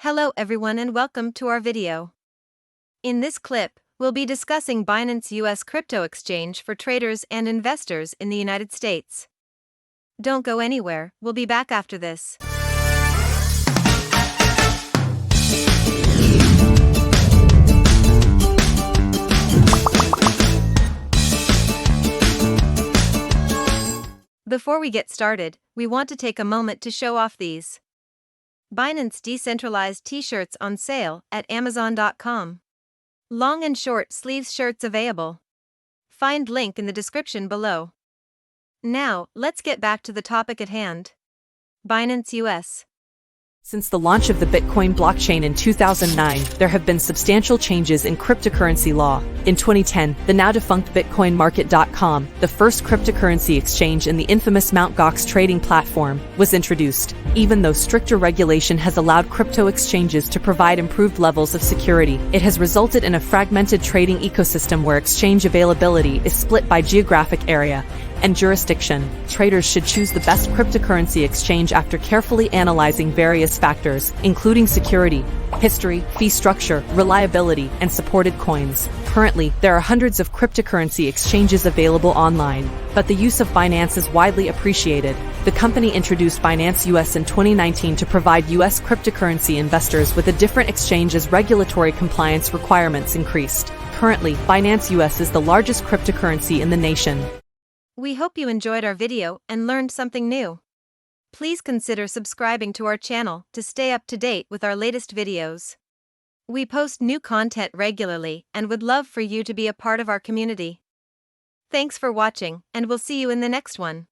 Hello everyone and welcome to our video. In this clip, we'll be discussing Binance US crypto exchange for traders and investors in the United States. Don't go anywhere, we'll be back after this. Before we get started, we want to take a moment to show off these Binance decentralized T-shirts on sale at Amazon.com. Long and short sleeves shirts available. Find link in the description below. Now, let's get back to the topic at hand. Binance US. Since the launch of the Bitcoin blockchain in 2009, there have been substantial changes in cryptocurrency law. In 2010, the now-defunct BitcoinMarket.com, the first cryptocurrency exchange in the infamous Mt. Gox trading platform, was introduced. Even though stricter regulation has allowed crypto exchanges to provide improved levels of security, it has resulted in a fragmented trading ecosystem where exchange availability is split by geographic area and jurisdiction. Traders should choose the best cryptocurrency exchange after carefully analyzing various factors, including security, history, fee structure, reliability, and supported coins. Currently, there are hundreds of cryptocurrency exchanges available online, but the use of Binance is widely appreciated. The company introduced Binance US in 2019 to provide US cryptocurrency investors with a different exchange as regulatory compliance requirements increased. Currently, Binance US is the largest cryptocurrency in the nation. We hope you enjoyed our video and learned something new. Please consider subscribing to our channel to stay up to date with our latest videos. We post new content regularly and would love for you to be a part of our community. Thanks for watching, and we'll see you in the next one.